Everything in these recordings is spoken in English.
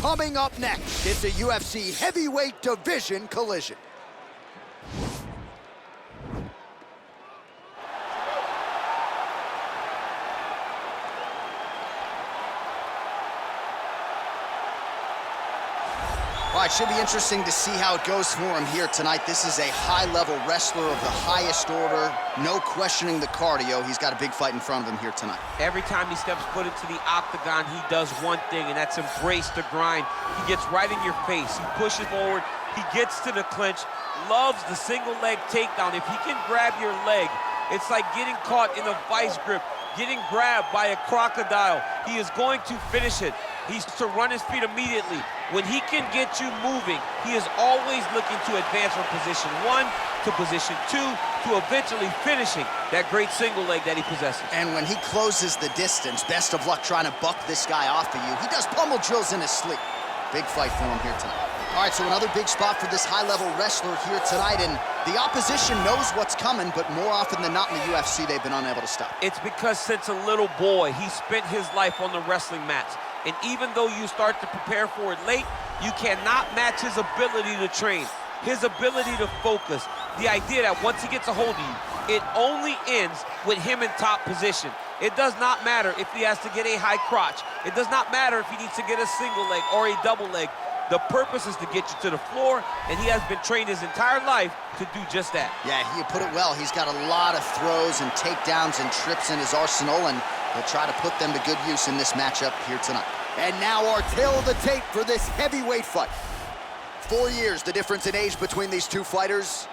Coming up next, it's a UFC heavyweight division collision. All right, should be interesting to see how it goes for him here tonight. This is a high-level wrestler of the highest order. No questioning the cardio. He's got a big fight in front of him here tonight. Every time he steps foot into the octagon, he does one thing, and that's embrace the grind. He gets right in your face. He pushes forward. He gets to the clinch. Loves the single leg takedown. If he can grab your leg, it's like getting caught in a vice grip, getting grabbed by a crocodile. He is going to finish it. He's to run his feet immediately. When he can get you moving, he is always looking to advance from position 1 to position 2 to eventually finishing that great single leg that he possesses. And when he closes the distance, best of luck trying to buck this guy off of you. He does pummel drills in his sleep. Big fight for him here tonight. All right, so another big spot for this high-level wrestler here tonight, and the opposition knows what's coming, but more often than not in the UFC, they've been unable to stop. It's because since a little boy, he spent his life on the wrestling mats. And even though you start to prepare for it late, you cannot match his ability to train, his ability to focus. The idea that once he gets a hold of you, it only ends with him in top position. It does not matter if he has to get a high crotch. It does not matter if he needs to get a single leg or a double leg. The purpose is to get you to the floor, and he has been trained his entire life to do just that. Yeah, you put it well. He's got a lot of throws and takedowns and trips in his arsenal, and he'll try to put them to good use in this matchup here tonight. And now our tail of the tape for this heavyweight fight. 4 years, the difference in age between these two fighters,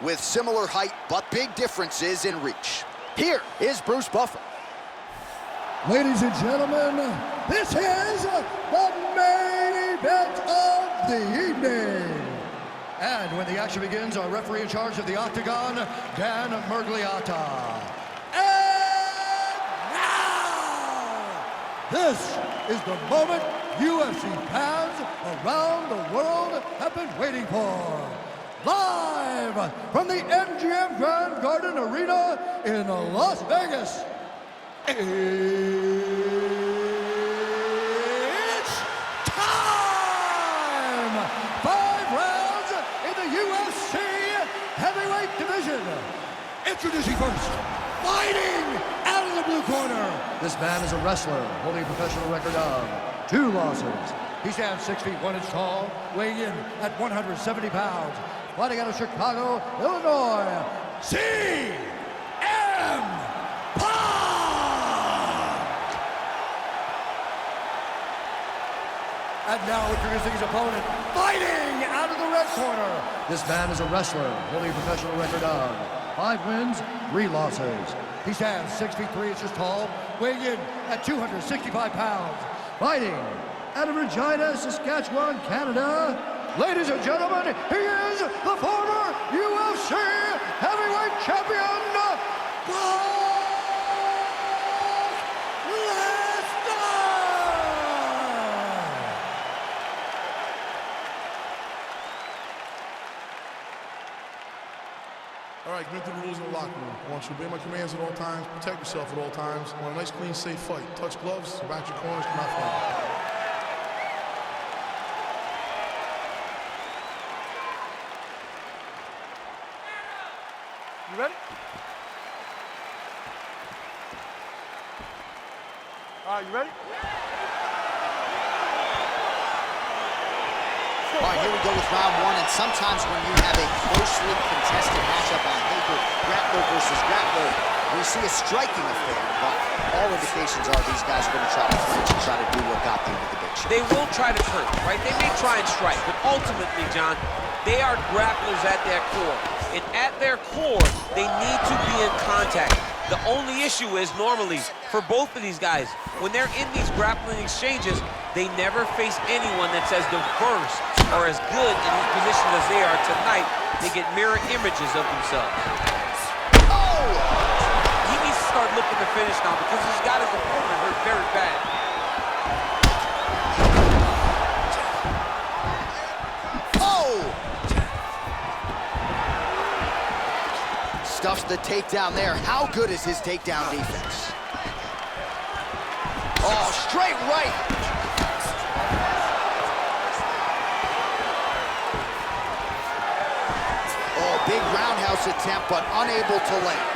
with similar height, but big differences in reach. Here is Bruce Buffer. Ladies and gentlemen, this is the main event of the evening. And when the action begins, our referee in charge of the Octagon, Dan Mergliata. And now, this is the moment UFC fans around the world have been waiting for. Live from the MGM Grand Garden Arena in Las Vegas. It's time! 5 rounds in the UFC heavyweight division. Introducing first, fighting out of the blue corner. This man is a wrestler holding a professional record of 2 losses. He stands 6 feet 1 inch tall, weighing in at 170 pounds. Fighting out of Chicago, Illinois, CM Punk! And now introducing his opponent, fighting out of the red corner. This man is a wrestler holding a professional record of 5 wins, 3 losses. He stands 6 feet 3 inches tall, weighing in at 265 pounds. Fighting out of Regina, Saskatchewan, Canada. Ladies and gentlemen, he is the former UFC heavyweight champion, Brock Lesnar! All right, commit to the rules in the locker room. I want you to obey my commands at all times, protect yourself at all times. I want a nice, clean, safe fight. Touch gloves, back your corners, come out fighting. You ready? All right, you ready? All right, here we go with round 1, and sometimes when you have a closely contested matchup on paper, grappler versus grappler, we see a striking affair, but all indications are these guys are going to try to clinch and try to do what got them to the big show. They will try to hurt, right? They may try and strike, but ultimately, John, they are grapplers at their core. And at their core, they need to be in contact. The only issue is normally, for both of these guys, when they're in these grappling exchanges, they never face anyone that's as diverse or as good in these positions as they are tonight. They get mirror images of themselves. Oh! He needs to start looking to finish now because he's got his opponent hurt very bad. Stuffs the takedown there. How good is his takedown defense? Oh, straight right. close attempt, but unable to land.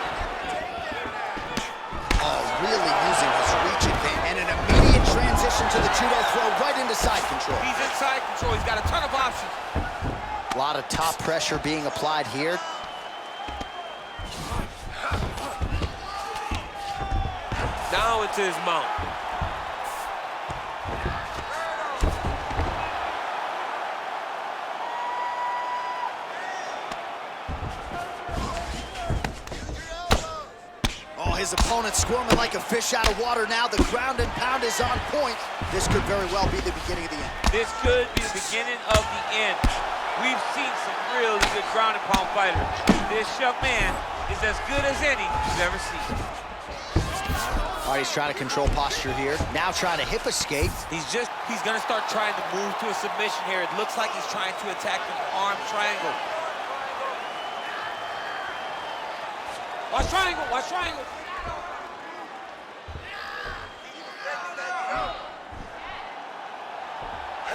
Oh, really using his reach advantage. And an immediate transition to the judo throw right into side control. He's in side control. He's got a ton of options. A lot of top pressure being applied here. Now into his mount. Oh, his opponent squirming like a fish out of water now. The ground and pound is on point. This could very well be the beginning of the end. This could be the beginning of the end. We've seen some really good ground and pound fighters. This young man is as good as any you've ever seen. All right, he's trying to control posture here. Now trying to hip escape. He's gonna start trying to move to a submission here. It looks like he's trying to attack the arm triangle. Watch triangle, watch triangle.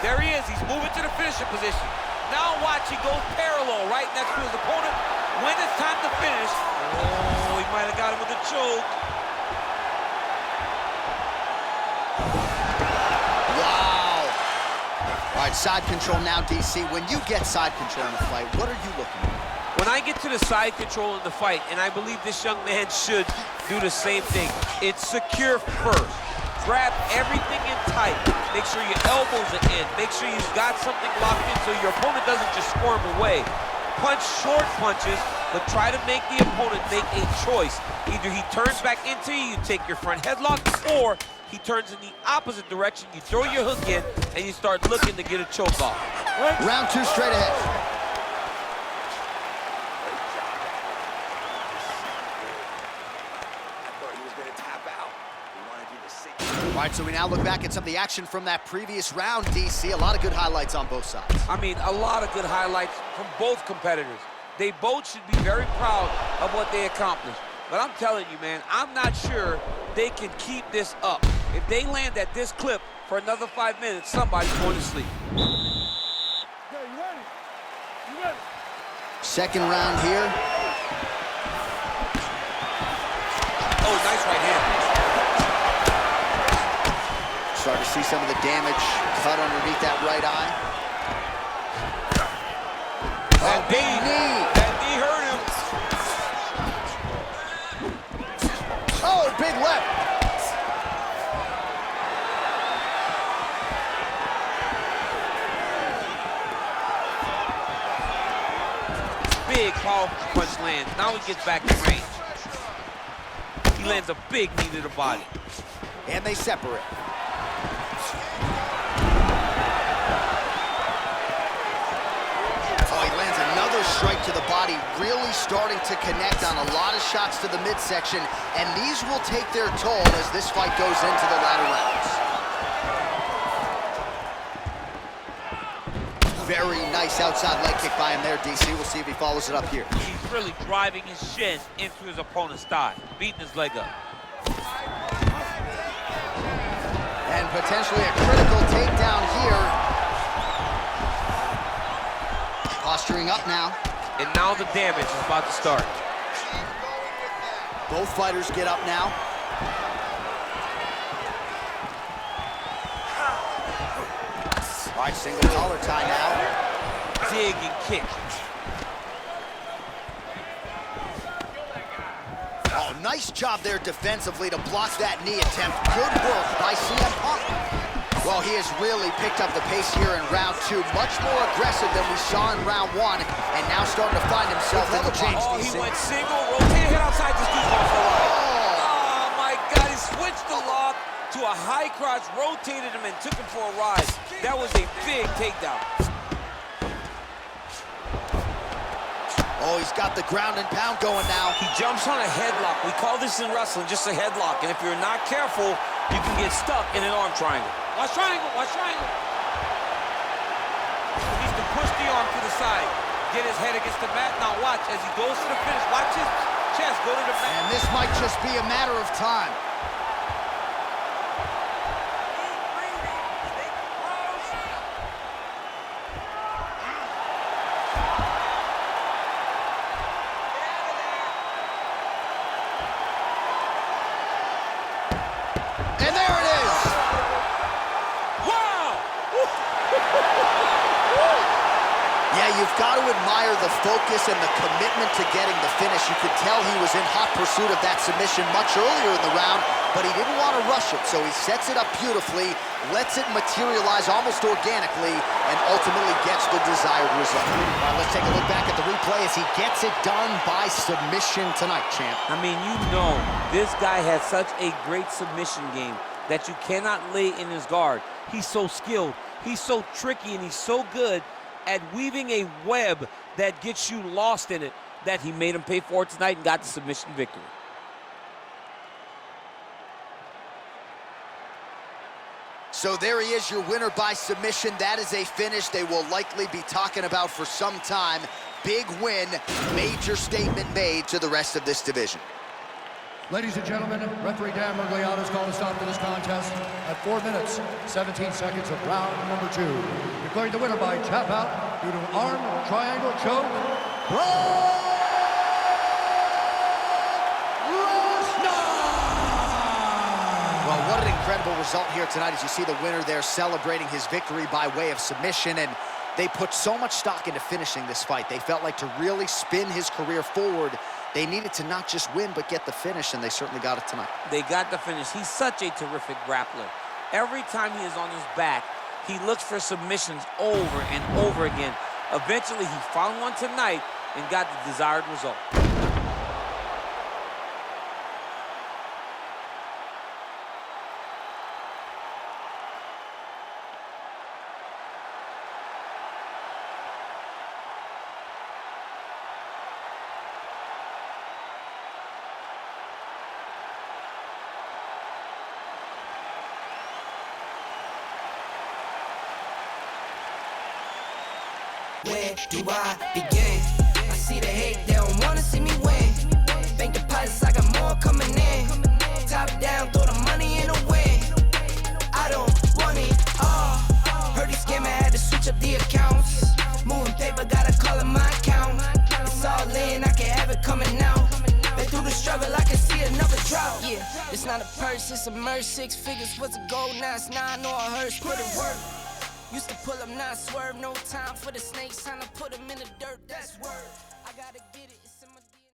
There he is, he's moving to the finisher position. Now watch, he goes parallel right next to his opponent. When it's time to finish, oh, he might have got him with a choke. Wow. All right, side control now, DC. When you get side control in the fight, what are you looking at? When I get to the side control in the fight, and I believe this young man should do the same thing, it's secure first. Grab everything in tight. Make sure your elbows are in. Make sure you've got something locked in so your opponent doesn't just squirm away. Punch short punches, but try to make the opponent make a choice. Either he turns back into you, you take your front headlock, or he turns in the opposite direction, you throw your hook in, and you start looking to get a choke off. Round two straight ahead. All right, so we now look back at some of the action from that previous round, DC. A lot of good highlights on both sides. I mean, a lot of good highlights from both competitors. They both should be very proud of what they accomplished. But I'm telling you, man, I'm not sure they can keep this up. If they land at this clip for another 5 minutes, somebody's going to sleep. Okay, you ready? You ready? Second round here. Oh, nice right hand. Start to see some of the damage cut underneath that right eye. That big knee. That knee hurt him. Oh, big left. Big, powerful punch lands. Now he gets back in range. He lands a big knee to the body. And they separate. Strike to the body, really starting to connect on a lot of shots to the midsection, and these will take their toll as this fight goes into the latter rounds. Very nice outside leg kick by him there, DC. We'll see if he follows it up here. He's really driving his shin into his opponent's thigh, beating his leg up. And potentially a critical takedown here. Posturing up now. And now the damage is about to start. Both fighters get up now. All right, single collar tie now. Dig and kick. Oh, nice job there defensively to block that knee attempt. Good work by CM Punk. Well, he has really picked up the pace here in round two. Much more aggressive than we saw in round one, and now starting to find himself in the change. Oh, he went single, rotated, hit outside, this dude's going for a ride. Oh, my God, he switched the lock to a high crotch, rotated him, and took him for a ride. That was a big takedown. Oh, he's got the ground and pound going now. He jumps on a headlock. We call this in wrestling just a headlock, and if you're not careful, you can get stuck in an arm triangle. Watch triangle, watch triangle. He needs to push the arm to the side. Get his head against the mat. Now watch, as he goes to the finish, watch his chest go to the mat. And this might just be a matter of time. Yeah, you've got to admire the focus and the commitment to getting the finish. You could tell he was in hot pursuit of that submission much earlier in the round, but he didn't want to rush it, so he sets it up beautifully, lets it materialize almost organically, and ultimately gets the desired result. All right, let's take a look back at the replay as he gets it done by submission tonight, champ. I mean, you know, this guy has such a great submission game that you cannot lay in his guard. He's so skilled, he's so tricky, and he's so good at weaving a web that gets you lost in it that he made him pay for it tonight and got the submission victory. So there he is, your winner by submission. That is a finish they will likely be talking about for some time. Big win, major statement made to the rest of this division. Ladies and gentlemen, referee Dan Mergliano's called a stop to this contest at 4 minutes, 17 seconds of round number 2. Declaring the winner by tap out due to an arm triangle choke, Brock Lesnar! Well, what an incredible result here tonight as you see the winner there celebrating his victory by way of submission, and they put so much stock into finishing this fight. They felt like to really spin his career forward, they needed to not just win, but get the finish, and they certainly got it tonight. They got the finish. He's such a terrific grappler. Every time he is on his back, he looks for submissions over and over again. Eventually, he found one tonight and got the desired result. Where do I begin? I see the hate, they don't wanna see me win. Bank deposits, I got more coming in. Top down, throw the money in the wind. I don't want it all. Heard he scammer, had to switch up the accounts. Moving paper, gotta call it my account. It's all in, I can have it coming out. Been through the struggle, I can see another drought. Yeah, it's not a purse, it's a merch. 6 figures was a goal, now it's 9 or a hearse. Put it work. Used to pull up, not swerve, no time for the snakes, time to put them in the dirt, that's word. I gotta get it.